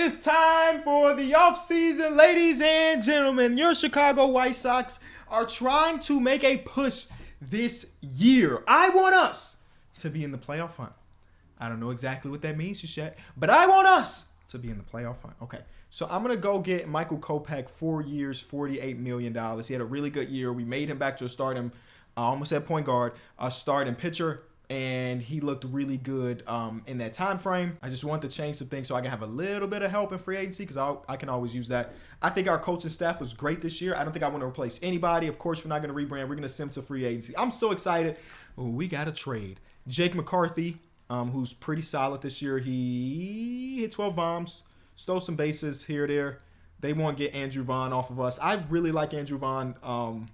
is time for the offseason, ladies and gentlemen. Your Chicago White Sox are trying to make a push this year. I want us to be in the playoff hunt. I don't know exactly what that means just yet, but I want us to be in the playoff hunt. Okay, so I'm going to go get Michael Kopech, 4 years, $48 million. He had a really good year. We made him back to a starting, almost at point guard, a starting pitcher, and he looked really good in that time frame. I just want to change some things so I can have a little bit of help in free agency because I can always use that. I think our coaching staff was great this year. I don't think I want to replace anybody. Of course, we're not going to rebrand. We're going to send to free agency. I'm so excited. Ooh, we got a trade. Jake McCarthy, who's pretty solid this year. He hit 12 bombs, stole some bases here or there. They want to get Andrew Vaughn off of us. I really like Andrew Vaughn.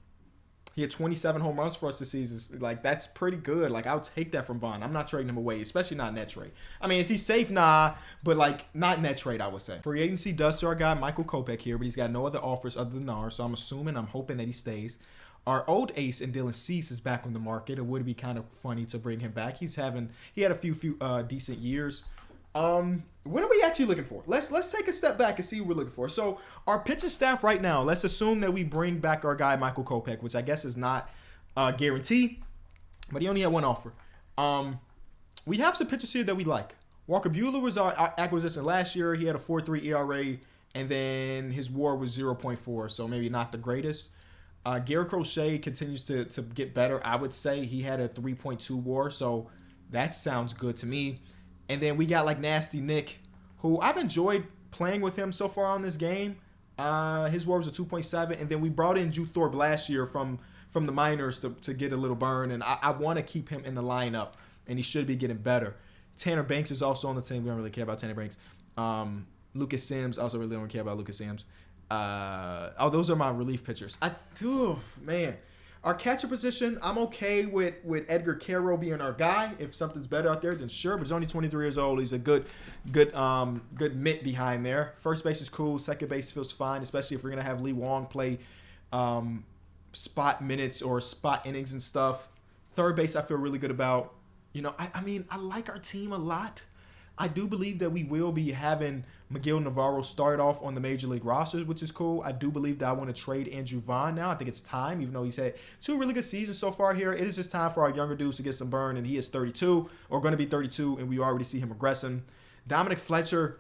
He had 27 home runs for us this season. Like, that's pretty good. Like, I'll take that from Vaughn. I'm not trading him away, especially not in that trade. I mean, is he safe? Nah, but, like, not in that trade, I would say. Free agency does to our guy Michael Kopech here, but he's got no other offers other than ours, so I'm hoping that he stays. Our old ace in Dylan Cease is back on the market. It would be kind of funny to bring him back. He had a few decent years. What are we actually looking for? Let's take a step back and see what we're looking for. So our pitching staff right now, let's assume that we bring back our guy Michael Kopech, which I guess is not a guarantee, but he only had one offer. We have some pitchers here that we like. Walker Buehler was our acquisition last year. He had a 4.3 ERA, and then his WAR was 0.4, so maybe not the greatest. Garrett Crochet continues to get better. I would say he had a 3.2 WAR, so that sounds good to me. And then we got like Nasty Nick, who I've enjoyed playing with him so far on this game. His WAR was a 2.7, and then we brought in Drew Thorpe last year from the minors to get a little burn, and I want to keep him in the lineup, and he should be getting better. Tanner Banks is also on the team. We don't really care about Tanner Banks. Lucas Sims, also really don't care about Lucas Sims. Those are my relief pitchers. Man. Our catcher position, I'm okay with Edgar Caro being our guy. If something's better out there, then sure. But he's only 23 years old. He's a good mitt behind there. First base is cool. Second base feels fine, especially if we're gonna have Lee Wong play spot minutes or spot innings and stuff. Third base, I feel really good about. I like our team a lot. I do believe that we will be having Miguel Navarro start off on the Major League rosters, which is cool. I do believe that I want to trade Andrew Vaughn now. I think it's time, even though he's had 2 really good seasons so far here. It is just time for our younger dudes to get some burn, and he is 32, or going to be 32, and we already see him regressing. Dominic Fletcher,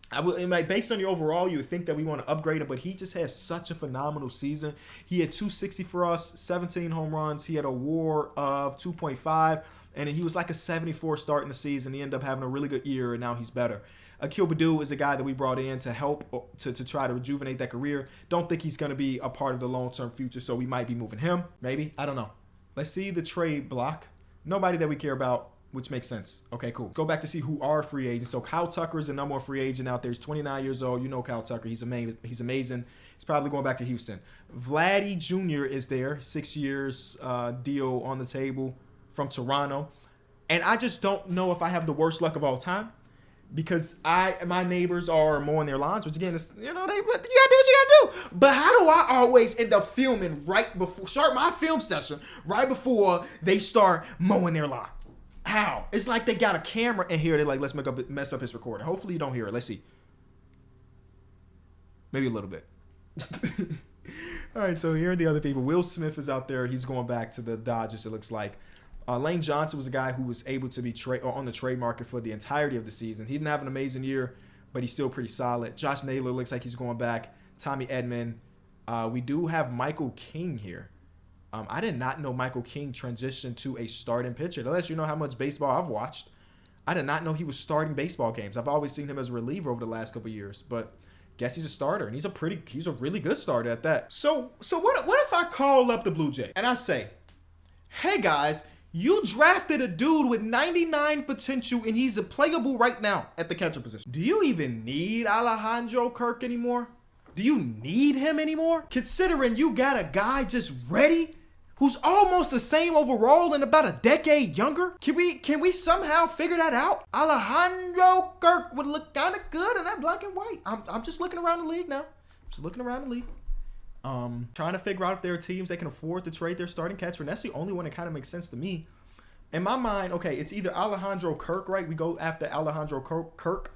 based on the overall, you would think that we want to upgrade him, but he just has such a phenomenal season. He had 260 for us, 17 home runs. He had a WAR of 2.5. And he was like a 74 start in the season. He ended up having a really good year, and now he's better. Akil Baddoo is a guy that we brought in to help to try to rejuvenate that career. Don't think he's going to be a part of the long-term future, so we might be moving him. Maybe. I don't know. Let's see the trade block. Nobody that we care about, which makes sense. Okay, cool. Go back to see who are free agents. So Kyle Tucker is the number 1 free agent out there. He's 29 years old. You know Kyle Tucker. He's amazing. He's probably going back to Houston. Vladdy Jr. is there. 6 years deal on the table from Toronto. And I just don't know if I have the worst luck of all time because my neighbors are mowing their lawns, which again is, you gotta do what you gotta do. But how do I always end up filming start my film session right before they start mowing their lawn? How? It's like they got a camera in here. They're like, let's mess up his recording. Hopefully you don't hear it. Let's see. Maybe a little bit. All right, so here are the other people. Will Smith is out there. He's going back to the Dodgers, it looks like. Lane Johnson was a guy who was able to be on the trade market for the entirety of the season. He didn't have an amazing year, but he's still pretty solid. Josh Naylor looks like he's going back. Tommy Edman. We do have Michael King here. I did not know Michael King transitioned to a starting pitcher. That lets you know how much baseball I've watched. I did not know he was starting baseball games. I've always seen him as a reliever over the last couple of years, but guess he's a starter, and he's a really good starter at that. So what if I call up the Blue Jays and I say, hey guys, you drafted a dude with 99 potential, and he's playable right now at the catcher position. Do you even need Alejandro Kirk anymore? Do you need him anymore? Considering you got a guy just ready who's almost the same overall and about a decade younger? Can we somehow figure that out? Alejandro Kirk would look kind of good in that black and white. I'm just looking around the league now. Trying to figure out if there are teams that can afford to trade their starting catcher, and that's the only one that kind of makes sense to me. In my mind, okay, it's either Alejandro Kirk, right? We go after Alejandro Kirk,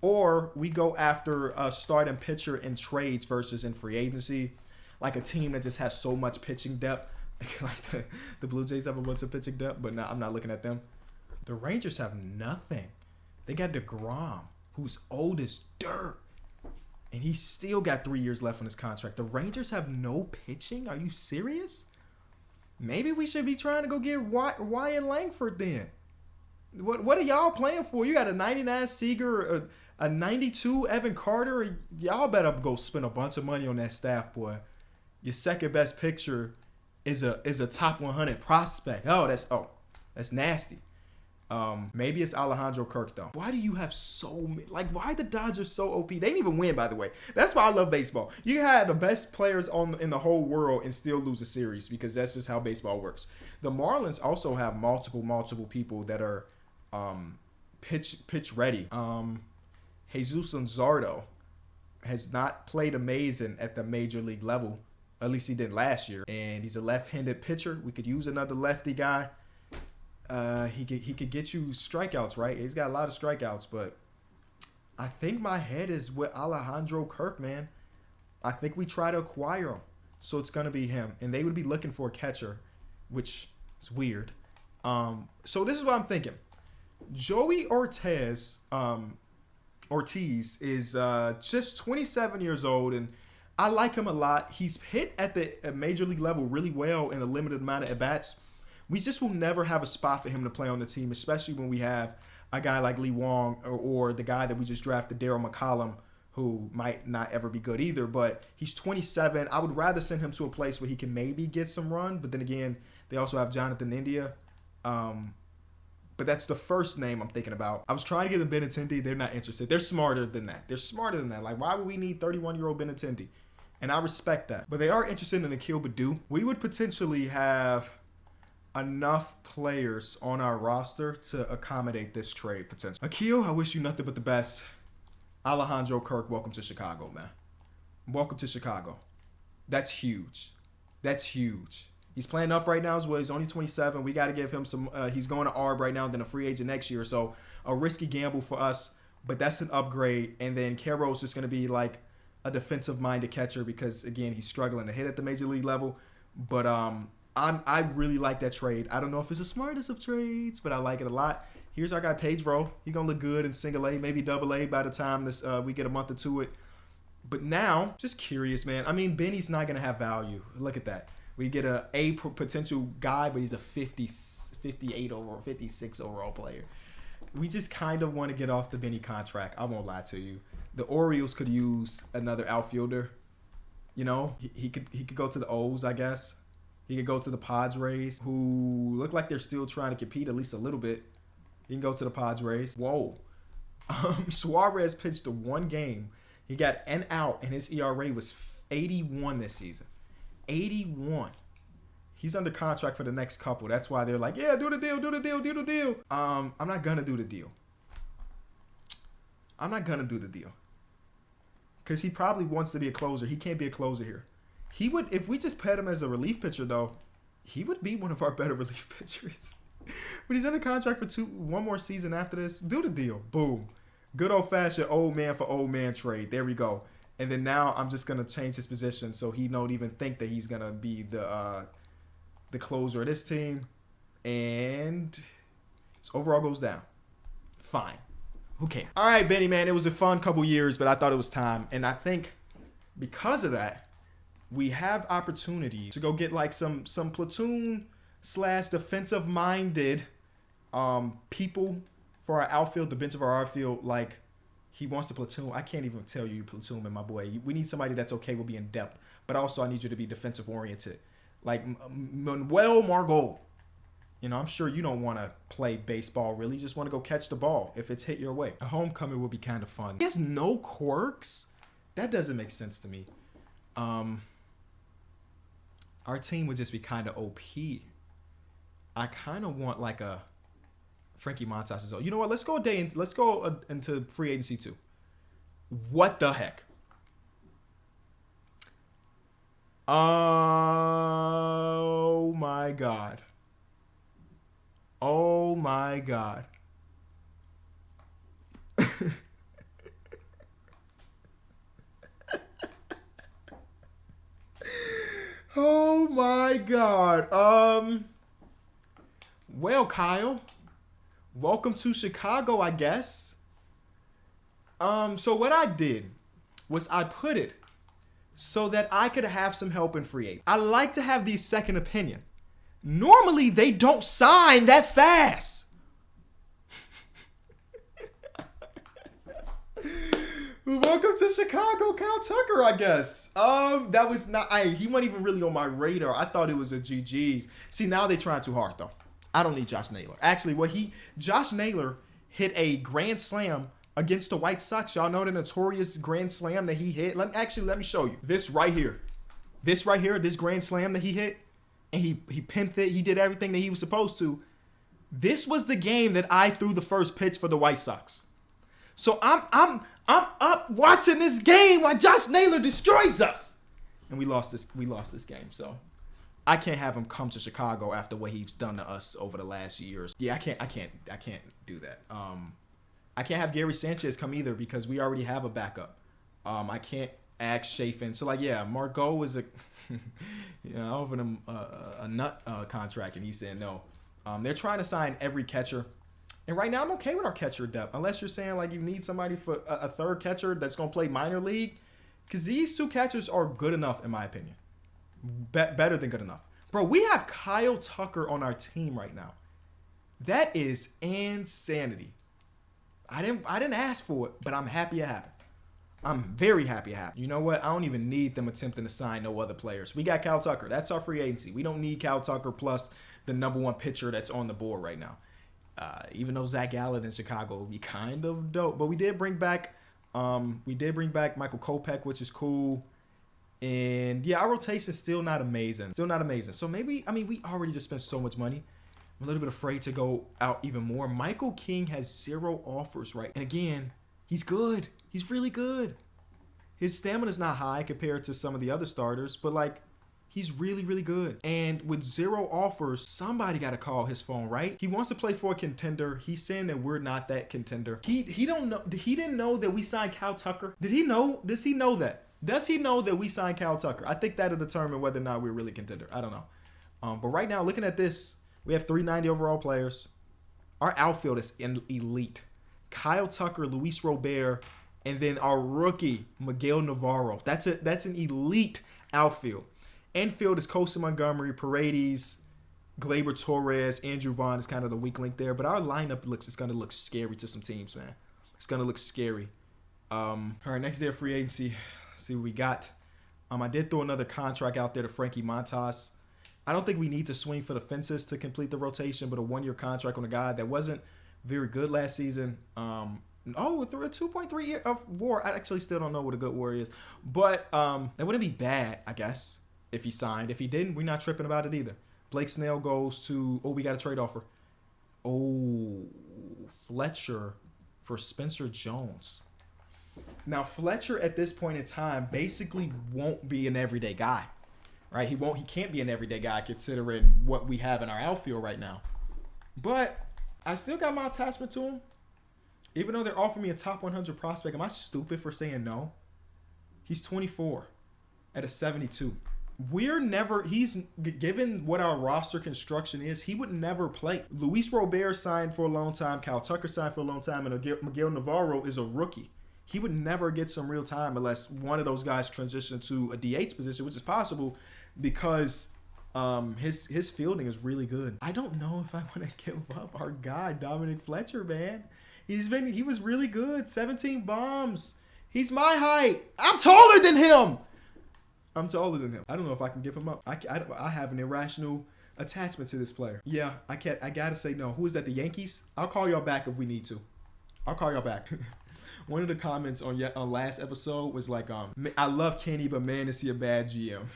or we go after a starting pitcher in trades versus in free agency, like a team that just has so much pitching depth. Like the Blue Jays have a bunch of pitching depth, but I'm not looking at them. The Rangers have nothing. They got DeGrom, who's old as dirt, and he's still got 3 years left on his contract. The Rangers have no pitching? Are you serious? Maybe we should be trying to go get Wyatt Langford then. What are y'all playing for? You got a 99 Seager, a 92 Evan Carter. Y'all better go spend a bunch of money on that staff, boy. Your second best pitcher is a top 100 prospect. That's nasty. Maybe it's Alejandro Kirk though. Why do you have so many? Like, why are the Dodgers so OP? They didn't even win, by the way. That's why I love baseball. You had the best players in the whole world and still lose a series because that's just how baseball works. The Marlins also have multiple people that are pitch ready. Jesus Luzardo has not played amazing at the major league level. At least he did last year. And he's a left-handed pitcher. We could use another lefty guy. He could get you strikeouts, right? He's got a lot of strikeouts, but I think my head is with Alejandro Kirk, man. I think we try to acquire him. So it's going to be him. And they would be looking for a catcher, which is weird. So this is what I'm thinking. Joey Ortiz is just 27 years old, and I like him a lot. He's hit at the major league level really well in a limited amount of at-bats. We just will never have a spot for him to play on the team, especially when we have a guy like Lee Wong or the guy that we just drafted, Daryl McCollum, who might not ever be good either. But he's 27. I would rather send him to a place where he can maybe get some run. But then again, they also have Jonathan India. But that's the first name I'm thinking about. I was trying to get a Benintendi. They're not interested. They're smarter than that. Like, why would we need 31-year-old Benintendi? And I respect that. But they are interested in Akil Baddoo. We would potentially have enough players on our roster to accommodate this trade potential. Akil, I wish you nothing but the best. Alejandro Kirk, welcome to Chicago, man. Welcome to Chicago. That's huge. He's playing up right now as well. He's only 27. We got to give him some. He's going to ARB right now, then a free agent next year. So a risky gamble for us, but that's an upgrade. And then Carroll's just going to be like a defensive-minded catcher because, again, he's struggling to hit at the major league level. But I really like that trade. I don't know if it's the smartest of trades, but I like it a lot. Here's our guy Pedro. He's going to look good in single A, maybe double A by the time we get a month or two it. But now, just curious, man. I mean, Benny's not going to have value. Look at that. We get a potential guy, but he's a 58 overall, 56 overall player. We just kind of want to get off the Benny contract. I won't lie to you. The Orioles could use another outfielder. You know, he could go to the O's, I guess. He could go to the Padres, who look like they're still trying to compete at least a little bit. He can go to the Padres. Whoa. Suarez pitched one game. He got an out, and his ERA was 81 this season. 81. He's under contract for the next couple. That's why they're like, yeah, do the deal. I'm not gonna do the deal. Because he probably wants to be a closer. He can't be a closer here. He would, if we just pet him as a relief pitcher, though, he would be one of our better relief pitchers. But he's under contract for one more season after this. Do the deal. Boom. Good old-fashioned old man for old man trade. There we go. And then now I'm just going to change his position so he don't even think that he's going to be the closer of this team. And his overall goes down. Fine. Who cares? All right, Benny, man. It was a fun couple years, but I thought it was time. And I think because of that, we have opportunity to go get like some platoon / defensive-minded people for our outfield, the bench of our outfield. Like, he wants to platoon. I can't even tell you platoon, my boy. We need somebody that's okay with being depth. But also, I need you to be defensive-oriented. Like Manuel Margot. You know, I'm sure you don't want to play baseball, really. You just want to go catch the ball if it's hit your way. A homecoming would be kind of fun. He has no quirks? That doesn't make sense to me. Our team would just be kind of OP. I kind of want like a Frankie Montas. You know what? Let's go into free agency too. What the heck? Oh my God. Oh my God. my God. Well, Kyle, welcome to Chicago, I guess. So what I did was I put it so that I could have some help in free agent. I like to have these second opinion. Normally, they don't sign that fast. Welcome to Chicago, Kyle Tucker, I guess. That was not, he wasn't even really on my radar. I thought it was a GG's. See, now they're trying too hard, though. I don't need Josh Naylor. Actually, Josh Naylor hit a grand slam against the White Sox. Y'all know the notorious grand slam that he hit? Let me show you. This right here, this grand slam that he hit, and he pimped it. He did everything that he was supposed to. This was the game that I threw the first pitch for the White Sox. So I'm up watching this game while Josh Naylor destroys us. And we lost this game. So I can't have him come to Chicago after what he's done to us over the last years. Yeah, I can't do that. I can't have Gary Sanchez come either because we already have a backup. I can't ask Chafin. So Margot was I offered him a nut contract and he said no. They're trying to sign every catcher. And right now I'm okay with our catcher depth. Unless you're saying you need somebody for a third catcher that's going to play minor league. Because these two catchers are good enough in my opinion. Better than good enough. Bro, we have Kyle Tucker on our team right now. That is insanity. I didn't ask for it, but I'm happy it happened. I'm very happy it happened. You know what? I don't even need them attempting to sign no other players. We got Kyle Tucker. That's our free agency. We don't need Kyle Tucker plus the number one pitcher that's on the board right now. Even though Zach Gallen in Chicago would be kind of dope. But we did bring back Michael Kopech, which is cool. And yeah, our rotation is still not amazing. So maybe, we already just spent so much money. I'm a little bit afraid to go out even more. Michael King has 0 offers, right? And again, he's good. He's really good. His stamina's not high compared to some of the other starters, but he's really, really good. And with 0 offers, somebody got to call his phone, right? He wants to play for a contender. He's saying that we're not that contender. He don't know. He didn't know that we signed Kyle Tucker. Did he know? Does he know that? Does he know that we signed Kyle Tucker? I think that'll determine whether or not we're really contender. I don't know. But right now, looking at this, we have 390 overall players. Our outfield is elite. Kyle Tucker, Luis Robert, and then our rookie, Miguel Navarro. That's an elite outfield. Infield is Colson Montgomery, Paredes, Gleyber Torres, Andrew Vaughn is kind of the weak link there. But our lineup is going to look scary to some teams, man. It's going to look scary. All right, next day of free agency. Let's see what we got. I did throw another contract out there to Frankie Montas. I don't think we need to swing for the fences to complete the rotation, but a 1-year contract on a guy that wasn't very good last season. A 2.3 year of WAR. I actually still don't know what a good WAR is, but that wouldn't be bad, I guess, if he signed. If he didn't, we're not tripping about it either. Blake Snell goes to, we got a trade offer. Fletcher for Spencer Jones. Now, Fletcher at this point in time basically won't be an everyday guy. Right, he can't be an everyday guy considering what we have in our outfield right now. But I still got my attachment to him. Even though they're offering me a top 100 prospect, am I stupid for saying no? He's 24 at a 72. He's given what our roster construction is, he would never play. Luis Robert signed for a long time, Kyle Tucker signed for a long time, and Miguel Navarro is a rookie. He would never get some real time unless one of those guys transition to a DH position, which is possible because his fielding is really good. I don't know if I want to give up our guy, Dominic Fletcher, man. He was really good. 17 bombs. He's my height. I'm taller than him. I don't know if I can give him up. I have an irrational attachment to this player. Yeah, I gotta say no. Who is that, the Yankees? I'll call y'all back if we need to. I'll call y'all back. One of the comments on last episode was I love Kenny, but man, is he a bad GM?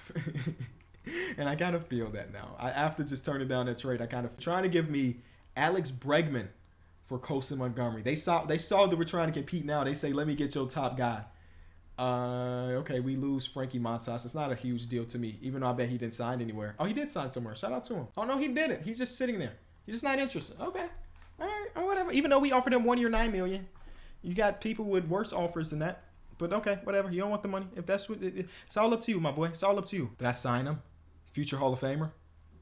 And I kind of feel that now. After just turning down that trade, I kind of trying to give me Alex Bregman for Colson Montgomery. They saw that we're trying to compete now. They say, let me get your top guy. Okay, we lose Frankie Montas. It's not a huge deal to me, even though I bet he didn't sign anywhere. Oh, he did sign somewhere. Shout out to him. Oh, no, he didn't. He's just sitting there. He's just not interested. Okay. All right, or whatever. Even though we offered him 1 year, $9 million. You got people with worse offers than that. But okay, whatever. You don't want the money. If that's what it's all up to you, my boy. It's all up to you. Did I sign him? Future Hall of Famer?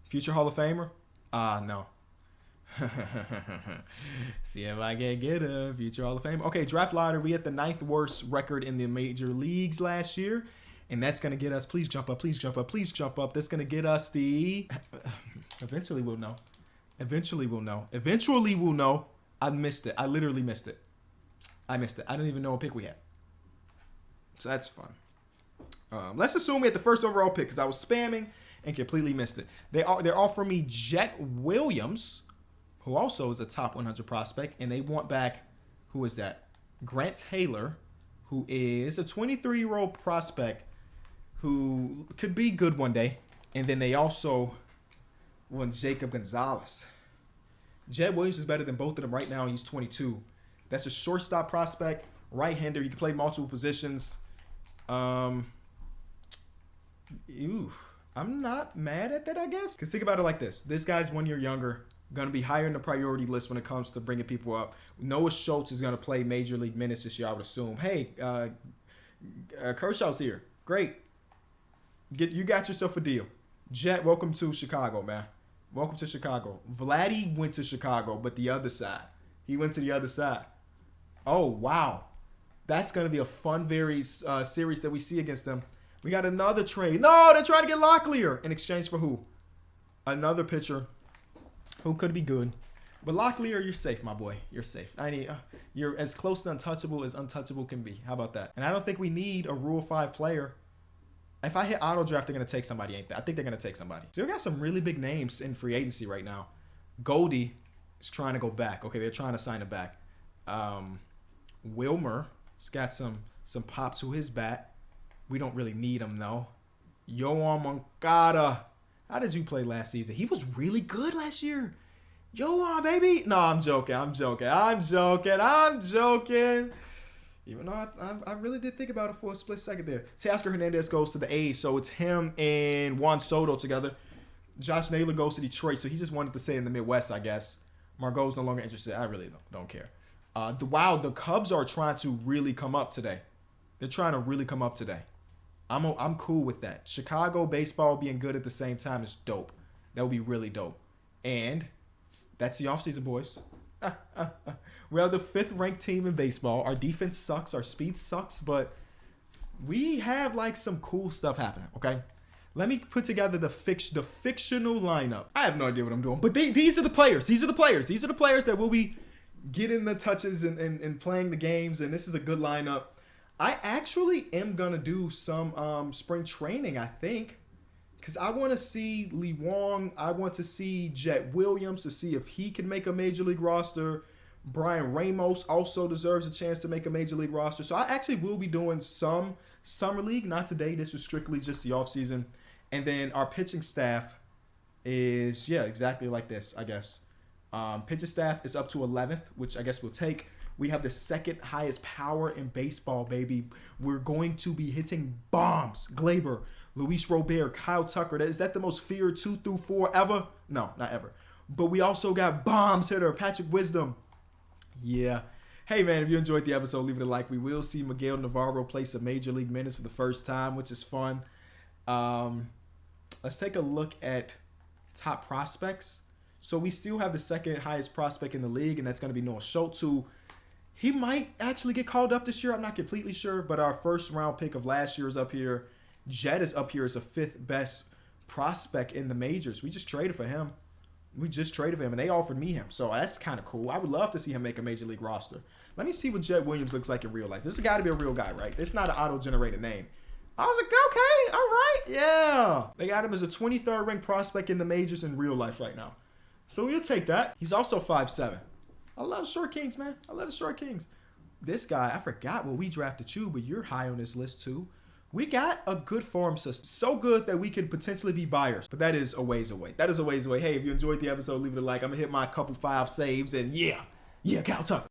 Future Hall of Famer? No. See if I can get a future Hall of Fame. Okay, draft lottery. We had the 9th worst record in the major leagues last year. And that's going to get us, please jump up, please jump up, please jump up. That's going to get us the, eventually we'll know. Eventually we'll know. Eventually we'll know. I missed it. I literally missed it. I missed it. I didn't even know what pick we had. So that's fun. Let's assume we had the first overall pick because I was spamming and completely missed it. They're offering me Jet Williams, who also is a top 100 prospect, and they want back, who is that? Grant Taylor, who is a 23-year-old prospect who could be good one day. And then they also want Jacob Gonzalez. Jet Williams is better than both of them right now. He's 22. That's a shortstop prospect, right-hander. You can play multiple positions. I'm not mad at that, I guess. Because think about it like this. This guy's 1 year younger. Going to be higher in the priority list when it comes to bringing people up. Noah Schultz is going to play major league minutes this year, I would assume. Hey, Kershaw's here. Great. You got yourself a deal. Jet, welcome to Chicago, man. Welcome to Chicago. Vladdy went to Chicago, but the other side. He went to the other side. Oh, wow. That's going to be a fun series that we see against them. We got another trade. No, they're trying to get Locklear in exchange for who? Another pitcher who could be good. But Locklear, you're safe, my boy. You're safe. You're as close to untouchable as untouchable can be. How about that? And I don't think we need a Rule 5 player. If I hit auto draft, they're going to take somebody, ain't they? I think they're going to take somebody. So we got some really big names in free agency right now. Goldie is trying to go back. Okay, they're trying to sign him back. Wilmer's got some pop to his bat. We don't really need him, though. Yoan Moncada. How did you play last season? He was really good last year. Yoan, baby. No, I'm joking. Even though I really did think about it for a split second there. Teoscar Hernandez goes to the A's, so it's him and Juan Soto together. Josh Naylor goes to Detroit, so he just wanted to stay in the Midwest, I guess. Margot's no longer interested. I really don't care. The Cubs are trying to really come up today. They're trying to really come up today. I'm cool with that. Chicago baseball being good at the same time is dope. That would be really dope. And that's the offseason, boys. We are the 5th ranked team in baseball. Our defense sucks. Our speed sucks. But we have like some cool stuff happening, okay? Let me put together the fictional lineup. I have no idea what I'm doing. But these are the players. These are the players that will be getting the touches and playing the games. And this is a good lineup. I actually am going to do some spring training, I think. Because I want to see Lee Wong. I want to see Jet Williams to see if he can make a major league roster. Brian Ramos also deserves a chance to make a major league roster. So I actually will be doing some summer league. Not today. This was strictly just the offseason. And then our pitching staff is, exactly like this, I guess. Pitching staff is up to 11th, which I guess we'll take. We have the 2nd highest power in baseball, baby. We're going to be hitting bombs. Glaber, Luis Robert, Kyle Tucker. Is that the most feared 2 through 4 ever? No, not ever. But we also got bombs hitter, Patrick Wisdom. Yeah. Hey, man, if you enjoyed the episode, leave it a like. We will see Miguel Navarro play some Major League minutes for the first time, which is fun. Let's take a look at top prospects. So we still have the 2nd highest prospect in the league, and that's going to be Noah Schultz, who he might actually get called up this year. I'm not completely sure, but our first round pick of last year is up here. Jet is up here as a 5th best prospect in the majors. We just traded for him. And they offered me him. So that's kind of cool. I would love to see him make a major league roster. Let me see what Jet Williams looks like in real life. This has got to be a real guy, right? It's not an auto-generated name. I was like, okay, all right, yeah. They got him as a 23rd ranked prospect in the majors in real life right now. So we'll take that. He's also 5'7". I love short kings, man. I love the short kings. This guy, I forgot when we drafted you, but you're high on this list too. We got a good farm system. So good that we could potentially be buyers. But that is a ways away. Hey, if you enjoyed the episode, leave it a like. I'm going to hit my couple 5 saves. And yeah, Cal Tucker.